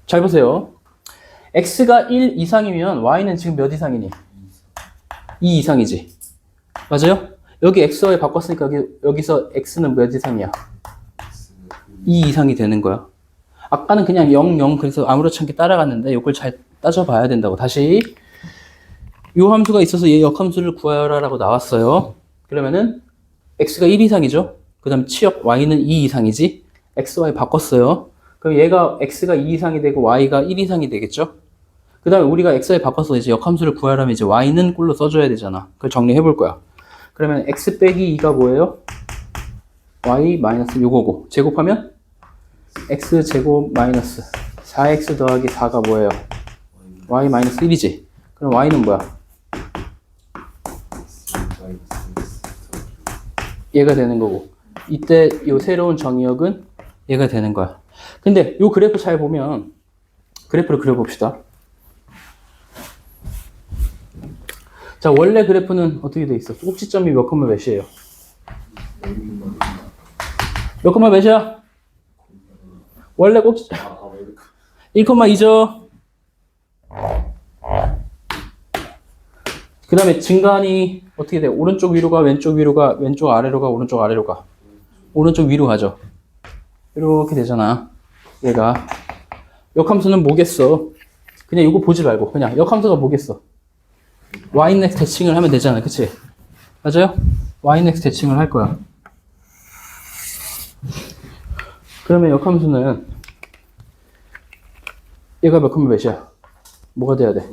잘 보세요. x가 1 이상이면 y는 지금 몇 이상이니? 2 이상이지. 맞아요? 여기 xy 바꿨으니까 여기서 x는 몇 이상이야? 2 이상이 되는 거야. 아까는 그냥 0, 0 그래서 아무렇지 않게 따라갔는데 이걸 잘 따져봐야 된다고. 다시 요 함수가 있어서 얘 역함수를 구하여라 라고 나왔어요. 그러면은 x가 1 이상이죠. 그 다음 치역 y는 2 이상이지. xy 바꿨어요. 그럼 얘가 x가 2 이상이 되고 y가 1 이상이 되겠죠. 그 다음에 우리가 xy 바꿔서 이제 역함수를 구하려면 이제 y는 꼴로 써줘야 되잖아. 그걸 정리해 볼 거야. 그러면 x 빼기 2가 뭐예요? y 마이너스 요거고 제곱하면 x 제곱 마이너스 4x 더하기 4가 뭐예요? y 마이너스 1이지. 그럼 y는 뭐야? 얘가 되는 거고 이때 요 새로운 정의역은 얘가 되는 거야. 근데 요 그래프 잘 보면 그래프를 그려봅시다. 자, 원래 그래프는 어떻게 돼 있어? 꼭지점이 몇 콤마 몇이에요? 몇 콤마 몇이야? 원래 꼭지 1,2죠. 그 다음에 증간이 어떻게 돼? 오른쪽 위로 가, 왼쪽 위로 가, 왼쪽 아래로 가, 오른쪽 아래로 가. 오른쪽 위로 가죠. 이렇게 되잖아. 얘가. 역함수는 뭐겠어? 그냥 이거 보지 말고 그냥 역함수가 뭐겠어? ynex 대칭을 하면 되잖아. 그치? 맞아요? ynex 대칭을 할 거야. 그러면 역함수는 얘가 몇 콤마 몇이야? 뭐가 돼야 돼?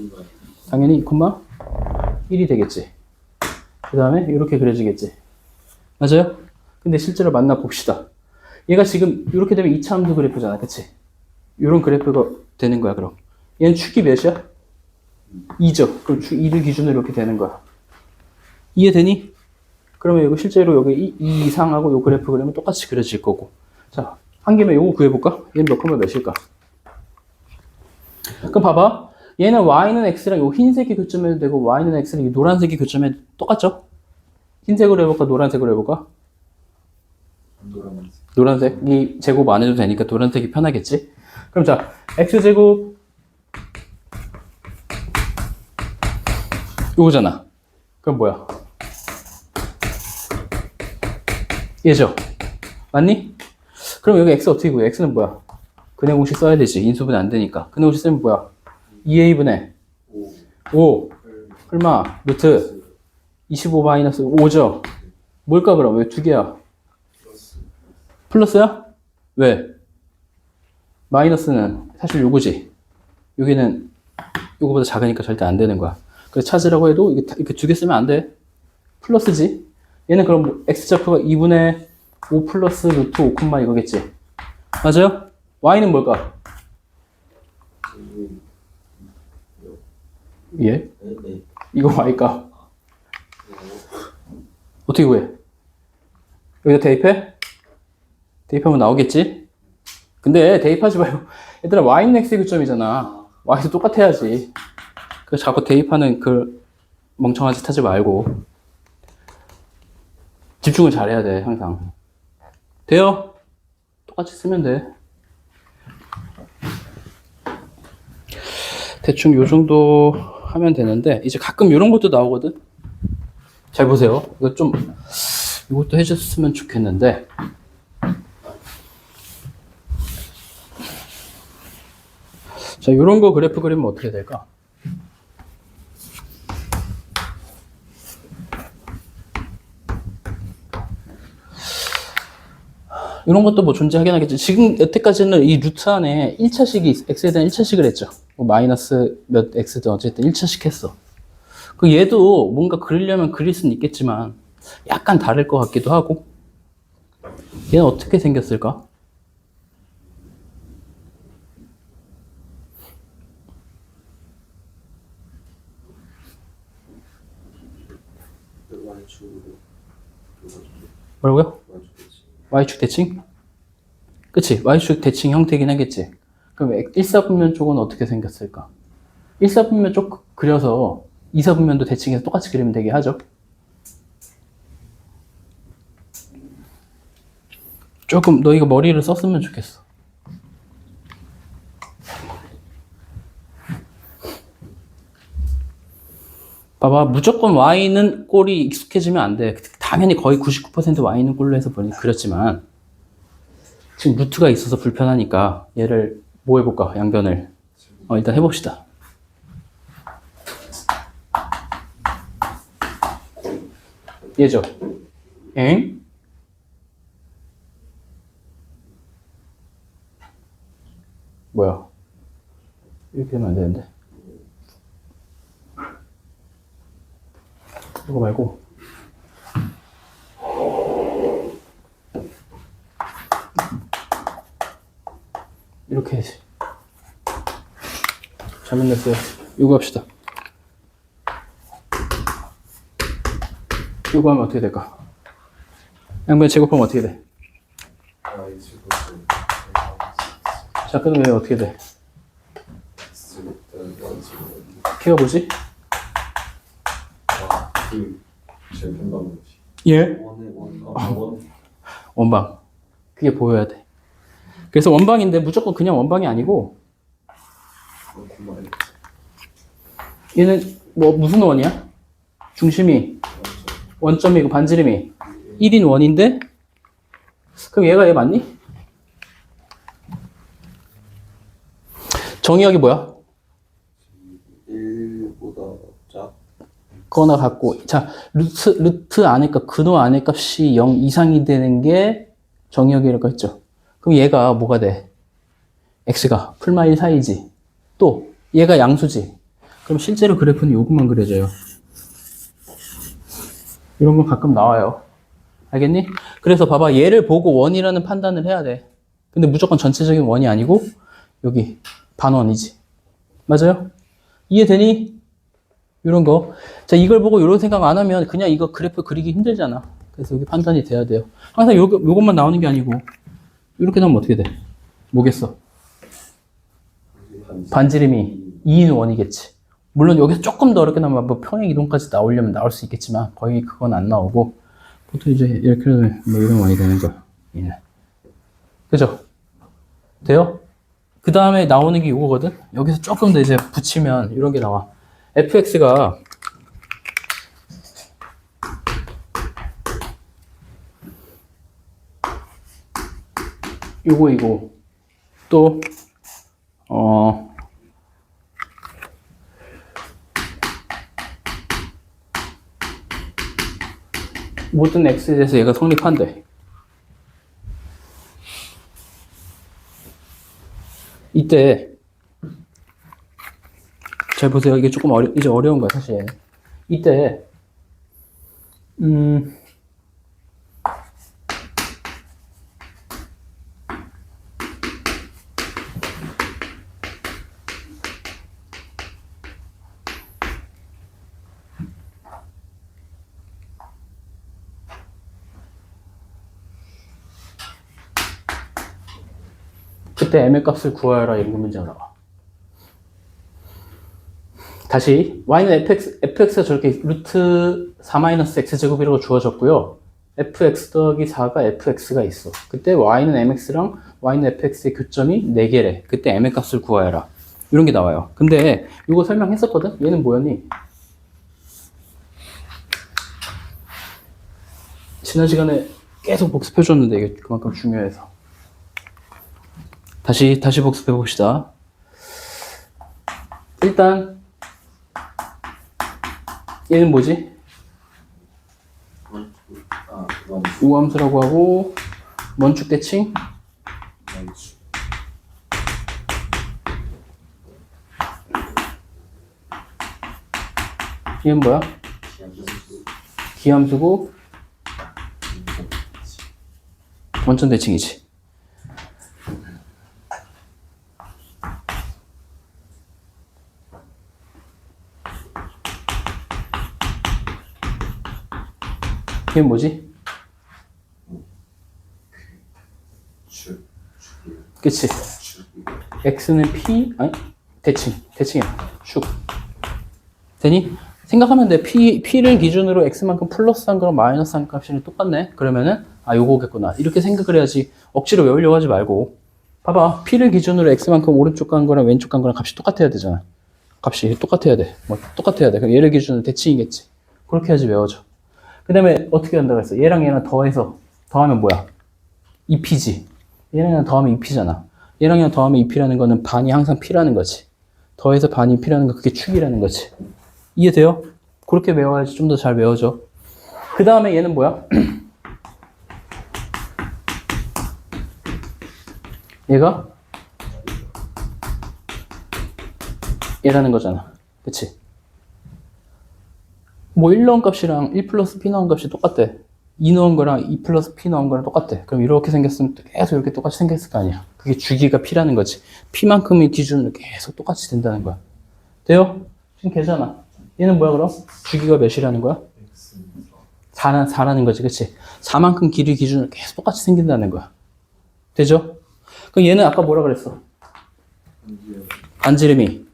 당연히 2,1이 되겠지. 그 다음에 이렇게 그려지겠지. 맞아요? 근데 실제로 만나 봅시다. 얘가 지금 이렇게 되면 2차 함수 그래프잖아. 그치? 이런 그래프가 되는 거야, 그럼. 얘는 축이 몇이야? 2죠. 그럼 축 2를 기준으로 이렇게 되는 거야. 이해되니? 그러면 이거 실제로 여기 2 이상하고 요 그래프 그리면 똑같이 그려질 거고. 자, 한 김에 요거 구해볼까? 얘는 몇 콤마 몇일까? 그럼 봐봐. 얘는 y는 x랑 요 흰색이 교점해도 되고 y는 x랑 이 노란색이 교점해도 똑같죠? 흰색으로 해볼까? 노란색으로 해볼까? 노란색이 제곱 안 해도 되니까 노란색이 편하겠지? 그럼 자, x제곱 요거잖아. 그럼 뭐야? 얘죠? 맞니? 그럼 여기 x 어떻게 구해? x는 뭐야? 근해 공식 써야 되지. 인수분해 안 되니까. 근해 공식 쓰면 뭐야? 2a분의 5 설마 루트 25 마이너스 5죠? 뭘까 그럼? 왜 두 개야? 플러스야? 왜? 마이너스는 사실 요거지. 여기는 요거보다 작으니까 절대 안 되는 거야. 그래서 찾으라고 해도 이렇게 두 개 쓰면 안 돼. 플러스지. 얘는 그럼 x좌표가 2분의 5 플러스 루트 5 콤마 이거겠지. 맞아요? y는 뭘까? 예? 이거 y값. 어떻게 구해? 여기다 대입해? 대입하면 나오겠지? 근데 대입하지 말고 얘들아 y는 x의 교점이잖아. y도 똑같아야지. 그래서 자꾸 대입하는 그 멍청한 짓 하지 말고 집중을 잘해야 돼 항상. 돼요? 똑같이 쓰면 돼. 대충 요 정도 하면 되는데 이제 가끔 이런 것도 나오거든. 잘 보세요. 이거 좀 이것도 해줬으면 좋겠는데. 자, 이런 거 그래프 그리면 어떻게 될까? 이런 것도 뭐 존재하긴 하겠지. 지금 여태까지는 이 루트 안에 1차식이 x에 대한 1차식을 했죠. 뭐 마이너스 몇 x든 어쨌든 1차식 했어. 그 얘도 뭔가 그리려면 그릴 수는 있겠지만 약간 다를 것 같기도 하고. 얘는 어떻게 생겼을까? 뭐라고요? y축 대칭? 그치? y축 대칭 형태긴 하겠지. 그럼 일사분면 쪽은 어떻게 생겼을까? 일사분면 쪽 그려서 이사분면도 대칭해서 똑같이 그리면 되게 하죠. 조금 너희가 머리를 썼으면 좋겠어. 봐봐, 무조건 y는 꼴이 익숙해지면 안 돼. 당연히 거의 99% y는 꼴로 해서 그렸지만 지금 루트가 있어서 불편하니까 얘를 뭐 해볼까? 양변을 일단 해봅시다. 얘죠? 엥? 뭐야? 이렇게 하면 안 되는데. 이거 말고. 이렇게 해야지. 잘못 냈어요. 이거 합시다. 이거 하면 어떻게 될까? 양변 제곱하면 어떻게 돼? 자, 그러면 어떻게 돼? K가 뭐지? 그 제일 편한 거지. 예? 원. 원방. 그게 보여야 돼. 그래서 원방인데 무조건 그냥 원방이 아니고 원콤마 얘는 뭐 무슨 원이야? 중심이 원점이고 반지름이 1인 원인데 그럼 얘가 얘 맞니? 정의역이 뭐야? 1보다 작. 거나 같고 자 루트 안에 값 근호 안에 값이 0 이상이 되는 게 정의역이라고 했죠. 그럼 얘가 뭐가 돼? x가 풀마일 사이지. 또 얘가 양수지. 그럼 실제로 그래프는 요것만 그려져요. 이런 건 가끔 나와요. 알겠니? 그래서 봐봐. 얘를 보고 원이라는 판단을 해야 돼. 근데 무조건 전체적인 원이 아니고 여기 반원이지. 맞아요? 이해되니? 이런 거. 자, 이걸 보고 이런 생각 안 하면 그냥 이거 그래프 그리기 힘들잖아. 그래서 여기 판단이 돼야 돼요. 항상 요것만 나오는 게 아니고 이렇게 나오면 어떻게 돼? 뭐겠어? 반지름이 2인 원이겠지. 물론 여기서 조금 더 어렵게 나오면 뭐 평행 이동까지 나오려면 나올 수 있겠지만 거의 그건 안 나오고 보통 이제 이렇게 뭐 이런 원이 되는 거야. 얘는. 그죠? 돼요? 그 다음에 나오는 게 이거거든? 여기서 조금 더 이제 붙이면 이런 게 나와. fx가 이거 또 모든 x에 대해서 얘가 성립한대. 이때 잘 보세요. 이게 조금 이제 어려운 거야 사실. 이때 그때 m의 값을 구하여라 이런 문제가 나와. 다시 y는 fx가 저렇게 루트 4-x제곱이라고 주어졌고요. fx 더하기 4가 fx가 있어. 그때 y는 mx랑 y는 fx의 교점이 4개래. 그때 m의 값을 구하여라. 이런 게 나와요. 근데 이거 설명했었거든? 얘는 뭐였니? 지난 시간에 계속 복습해줬는데 이게 그만큼 중요해서. 다시 복습해 봅시다. 일단 얘는 뭐지? 우함수라고 하고 원축 대칭 얘는 뭐야? 기함수고 원점 대칭이지. 이게 뭐지? 그치? x는 p 아니 대칭이야. 축 되니? 생각하면 돼. p를 기준으로 x만큼 플러스한 거랑 마이너스한 값이 똑같네. 그러면은 요거겠구나 이렇게 생각을 해야지. 억지로 외우려고 하지 말고 봐봐. p를 기준으로 x만큼 오른쪽 간 거랑 왼쪽 간 거랑 값이 똑같아야 되잖아. 값이 똑같아야 돼. 뭐 똑같아야 돼. 그럼 얘를 기준으로 대칭이겠지. 그렇게 해야지 외워져. 그 다음에 어떻게 한다고 했어? 얘랑 얘랑 더해서 더하면 뭐야? 2p지. 얘랑 얘랑 더하면 2p잖아. 얘랑 얘랑 더하면 2p라는 거는 반이 항상 p라는 거지. 더해서 반이 p라는 거 그게 축이라는 거지. 이해돼요? 그렇게 외워야지 좀 더 잘 외워져. 그 다음에 얘는 뭐야? 얘가 얘라는 거잖아. 그치? 뭐 1 넣은 값이랑 1 플러스 p 넣은 값이 똑같대. 2 넣은 거랑 2 플러스 p 넣은 거랑 똑같대. 그럼 이렇게 생겼으면 계속 이렇게 똑같이 생겼을 거 아니야. 그게 주기가 p라는 거지. p만큼의 기준으로 계속 똑같이 된다는 거야. 돼요? 지금 걔잖아. 얘는 뭐야 그럼? 주기가 몇이라는 거야? 4라는 거지. 그치? 4만큼 길이 기준으로 계속 똑같이 생긴다는 거야. 되죠? 그럼 얘는 아까 뭐라 그랬어? 반지름이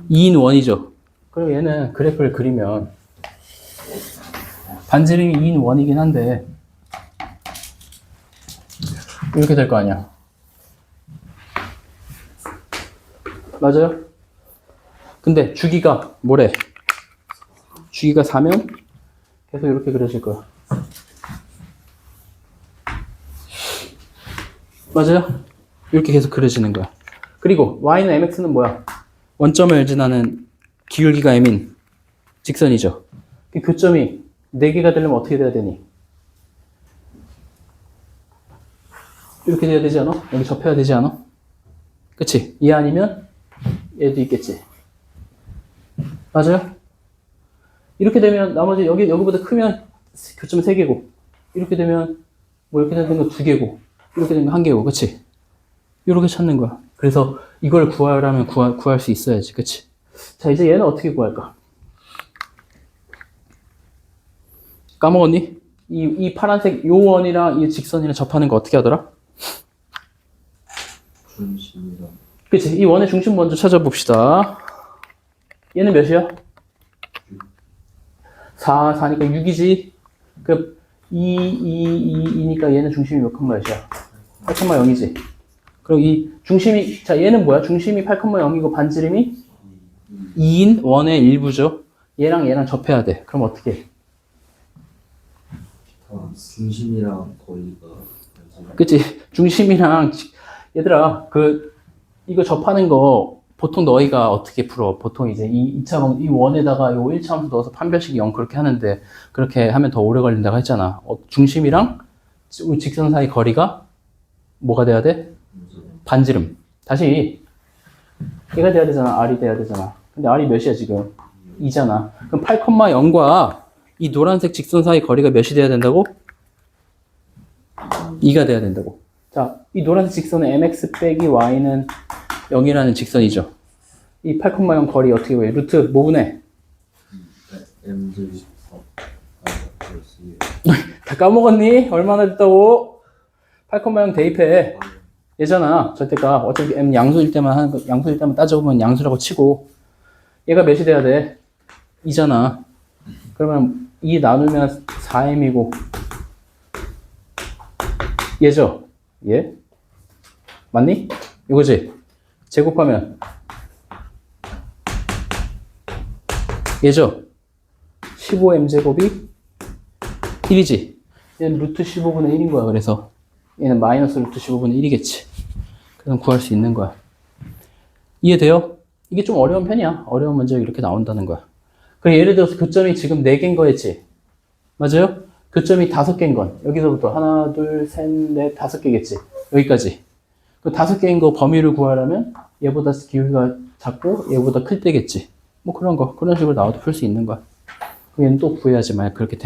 2인 원이죠. 그리고 얘는 그래프를 그리면 반지름이 2인 원이긴 한데 이렇게 될 거 아니야. 맞아요? 근데 주기가 뭐래? 주기가 4면 계속 이렇게 그려질 거야. 맞아요? 이렇게 계속 그려지는 거야. 그리고 y는 mx는 뭐야? 원점을 지나는 기울기가 m인 직선이죠. 그 교점이 4개가 되려면 어떻게 돼야 되니? 이렇게 돼야 되지 않아? 여기 접해야 되지 않아? 그치? 얘 아니면 얘도 있겠지. 맞아요? 이렇게 되면 나머지 여기보다 크면 교점 3개고 이렇게 되면 뭐 이렇게 되는 거 2개고 이렇게 되는 거 1개고 그치? 이렇게 찾는 거야. 그래서 이걸 구하려면 구할 수 있어야지. 그치? 자, 이제 얘는 어떻게 구할까? 까먹었니? 이 파란색 요 원이랑 이 직선이랑 접하는 거 어떻게 하더라? 중심이랑 그치? 이 원의 중심 먼저 찾아봅시다. 얘는 몇이야? 4니까 6이지? 그 2니까 얘는 중심이 몇 컴마 몇이야? 8,0이지? 그럼 이 중심이, 자, 얘는 뭐야? 중심이 8,0이고 반지름이 2인 원의 일부죠? 얘랑 접해야 돼. 그럼 어떻게 해? 중심이랑 거리가 그치? 중심이랑, 얘들아, 이거 접하는 거, 보통 너희가 어떻게 풀어? 보통 이제 이 원에다가 요 1차 함수 넣어서 판별식이 0 그렇게 하는데, 그렇게 하면 더 오래 걸린다고 했잖아. 중심이랑 직선 사이 거리가 뭐가 돼야 돼? 반지름. 다시, 얘가 돼야 되잖아. R이 돼야 되잖아. 근데 R이 몇이야, 지금? 2잖아. 그럼 8,0과 이 노란색 직선 사이 거리가 몇이 돼야 된다고? 2가 돼야 된다고. 자, 이 노란색 직선은 mx 빼기 y는 0이라는 직선이죠. 이 8,0 거리 어떻게 구해? 루트 뭐 분해? m들 14 플러스 다 까먹었니? 얼마나 됐다고? 8,0 대입해. 얘잖아. 절대가 어차피 m 양수일 때만 따져보면 양수라고 치고 얘가 몇이 돼야 돼? 2잖아. 그러면 2 나누면 4m이고 얘죠? 얘? 맞니? 이거지? 제곱하면 얘죠? 15m제곱이 1이지? 얘는 루트 15분의 1인 거야. 그래서 얘는 마이너스 루트 15분의 1이겠지. 그럼 구할 수 있는 거야. 이해돼요? 이게 좀 어려운 편이야. 어려운 문제가 이렇게 나온다는 거야. 그럼 예를 들어서 교점이 지금 4개인 거였지? 맞아요? 교점이 5개인 건 여기서부터 하나, 둘, 셋, 넷, 5개겠지? 여기까지. 그 5개인 거 범위를 구하려면 얘보다 기울기가 작고 얘보다 클 때겠지? 뭐 그런 식으로 나와도 풀 수 있는 거야. 그럼 얘는 또 구해야지 만약 그렇게 되면.